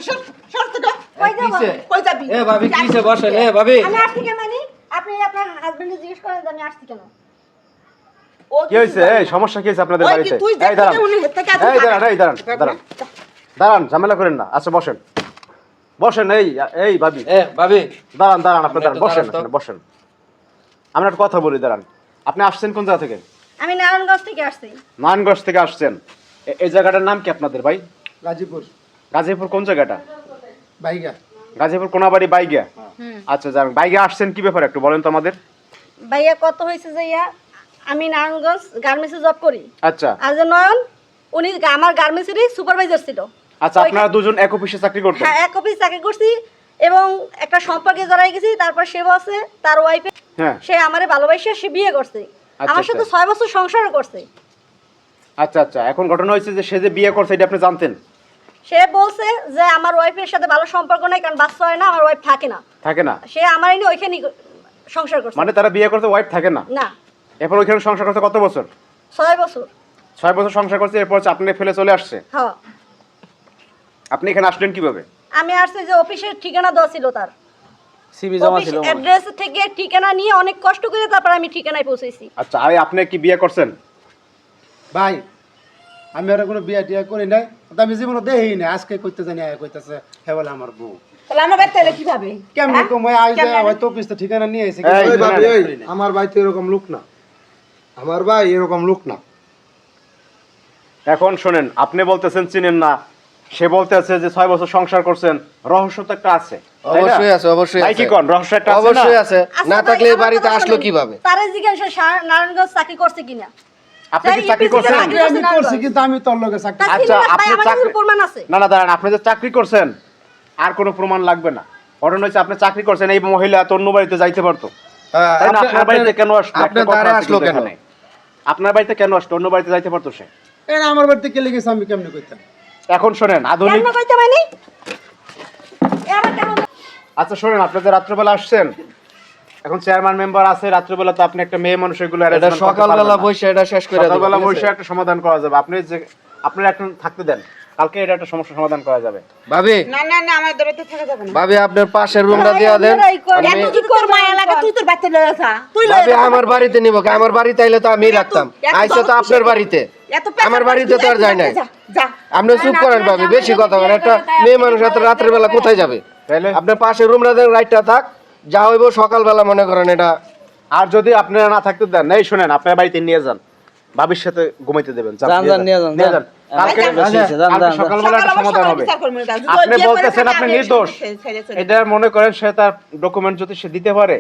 সর সর তো কই যাব কই যাবি এ ভাবি কিসে বসেন এ ভাবি আমি আসছি কেন মানে আপনি আপনার হাজবেন্ডকে জিজ্ঞেস করেন যে আমি আসছি কেন ও কি হইছে এই সমস্যা কি হইছে আপনাদের ওই কি বাড়িতে তুই এই দেখতে দাঁড়ান উনি হেতে কাজ এই দাঁড়ান এই দাঁড়ান দাঁড়ান দাঁড়ান ঝামেলা করেন না আচ্ছা বসেন বসেন এই ভাবি এ ভাবি দাঁড়ান দাঁড়ান আপনি আপনি দাঁড়ান একটু বসেন দাঁড়ান তো। আপনি বসেন আমরা একটা কথা বলি দাঁড়ান আপনি আসছেন কোন জায়গা থেকে আমি নারায়ণগঞ্জ থেকে আসছি নারায়ণগঞ্জ থেকে আসছেন এই জায়গাটার নাম কি আপনাদের ভাই গাজীপুর গাজীপুর কোন জায়গাটা বাইগা গাজীপুর কোনাবাড়ি বাইগা হুম আচ্ছা যান বাইগা আসছেন কি ব্যাপারে একটু বলেন তো আমাদের ভাইয়া কত হয়েছে যে আমি নারায়ণগঞ্জ গার্মেন্টসে জব করি আচ্ছা আর যে নয়ন উনি আমার গার্মেন্টসেরই সুপারভাইজার ছিল আচ্ছা আপনারা দুজন এক অফিসে চাকরি করতেন হ্যাঁ এক অফিস চাকরি করছি এবং একটা সম্পর্কে জড়াই গেছি তারপর সে বসে তার ওয়াইফে হ্যাঁ সে আমারে ভালোবাসে সে বিয়ে করছে আচ্ছা, আমার সাথে আচ্ছা। 6 বছর সংসার করছে আচ্ছা আচ্ছা এখন ঘটনা হয়েছে যে সে যে বিয়ে করছে এটা আপনি জানতেন সে বলছে যে আমার ওয়াইফের সাথে ভালো সম্পর্ক নাই কারণ বাচ্চা হয় না আমার ওয়াইফ থাকে না থাকে না সে আমার এনে ওইখানে সংসার করছে মানে তারা বিয়ে করতে ওয়াইফ থাকে না না এরপর ওইখানে সংসার করতে কত বছর 6 বছর 6 বছর সংসার করছে এরপর হচ্ছে আপনি ফেলে চলে আসছে হ্যাঁ আপনি এখানে আসলেন কিভাবে আমি আসছে যে অফিসের ঠিকানা দেওয়া ছিল তার সিবি জমা অফিস ছিল মনে হয়। অ্যাড্রেস থেকে ঠিকানা নিয়ে অনেক কষ্ট করে তারপর আমি ঠিকানায় পৌঁছেছি আচ্ছা আর আপনি কি বিয়ে করছেন ভাই আমি আর কোনো বিয়া টিয়া করি নাই তো আমি জীবনে দেই না আজকে কইতে জানি আয় কইতাছে হে বলে আমার বউ তাহলে আমার বাড়িতে এলে কিভাবে কেমন কমায় আই যায় হয়তো অফিস তো ঠিকানা নিয়ে আইছে এই, কিন্তু ভাবি, আমি এই, করি নাই। আমার ভাই তো এরকম লোক না আমার ভাই এরকম লোক না এখন শোনেন আপনি বলতেছেন চিনেন না সে বলতেছে যে 6 বছর সংসার করছেন রহস্য তো একটা আছে তাই না? অবশ্যই আছে অবশ্যই ভাই কি আছে কোন রহস্য একটা আছে অবশ্যই না আছে না আচ্ছা থাকলে ভাই, এই বাড়িতে আমার কথা আসলো শুনুন। কিভাবে তারে জিজ্ঞাসা নারায়ণগঞ্জ চাকরি করছে কিনা আপনি কি তাই চাকরি EPC করছেন চাকরি আমি করছি কিন্তু আমি তোর লগে চাকরি তা আচ্ছা, ছিল না, ভাই, আপনি আমার চাকরি- কাছে প্রমাণ আছে না না দাঁড়ান আপনি যে চাকরি করছেন আর কোনো প্রমাণ লাগবে না ঘটনা হচ্ছে আপনি চাকরি করছেন এই মহিলা তো অন্য বাড়িতে যাইতে পারতো তাই না? আপনার বাড়িতে কেন আসলো একটা আপনার কথা দ্বারে আছে আসলো কিন্তু কেন এখানে। আপনার বাড়িতে কেন আসলো অন্য বাড়িতে যাইতে পারতো সে এরা আমার বাড়িতে কে লেগেছে আমি কেমনে কইতাম এখন শোনেন আধুনিক কেন কইতে মানে এ আমার কেমন আচ্ছা শোনেন আপনি যে রাত্রেবেলা আসছেন এখন চেয়ারম্যান মেম্বার আছে রাত্রেবেলা তো আপনি একটা মেয়ে মানুষ এগুলো এটা arrangement করতে সকালবেলা পারবেন না। বসে এটা শেষ করে দেব সকালবেলা বসে একটা সমাধান করা যাবে আপনি যে আপনারা এখন থাকতে দেন কালকে এটা একটা সমস্যা সমাধান করা যাবে ভাবি না না না আমার বাড়িতে থাকা যাবে না ভাবি আপনার পাশের রুমটা দিয়া দেন আপনারাই করেন। আমি- এত কি কর মায়া লাগে তুই তোর বাড়িতে লয়ে যা তুই লয়ে ভাবি যা আমার বাড়িতে নিব কি আমার বাড়িতে আইলে তো আমি রাখতাম এত আইসে তো দরদ আপনার কিসের? বাড়িতে এত পেশা আমার বাড়িতে তো আর যায় নাই যা যা আপনি চুপ করেন ভাবি বেশি কথা বলেন একটা মেয়ে মানুষ এত রাত্রের বেলা কোথায় যাবে তাইলে আপনার পাশের রুমটা দেন রাইটটা থাক যা হইব সকালবেলা মনে করেন এটা আর যদি আপনারা না থাকতে দেন এই শুনেন আপনার বাড়িতে নিয়ে যান ভাবির সাথে ঘুমাইতে দেবেন যান, যান, নিয়ে যান, নিয়ে যান, নিয়ে যান। যান। কালকে বেশি হয়েছে, যান, কালকে যান, যান। সকালবেলা একটা সমাধান হবে আপনি বলতেছেন আপনি নির্দোষ এটা মনে করেন সে তার ডকুমেন্ট যদি সে দিতে পারে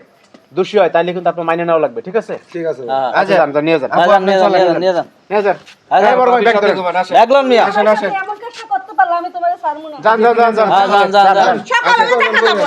দোষী হয় তাহলে কিন্তু আপনার মাইনে নেওয়া লাগবে ঠিক আছে ঠিক আছে আচ্ছা যান যান, নিয়ে যান নিয়ে যান, নিয়ে যান, নিয়ে যান, নিয়ে যান। নিয়ে যান আচ্ছা, এই বড় ভাই, ভাবির ব্যাগ সাথে ধরেন। ঘুমান, আসেন। দেখলাম মিয়া। এমন কাজটা করতে পারলাম আমি তোমার ছাড়বো না যান যান যান যান যান, যান, যান, যান। সকালে টাকা দেবো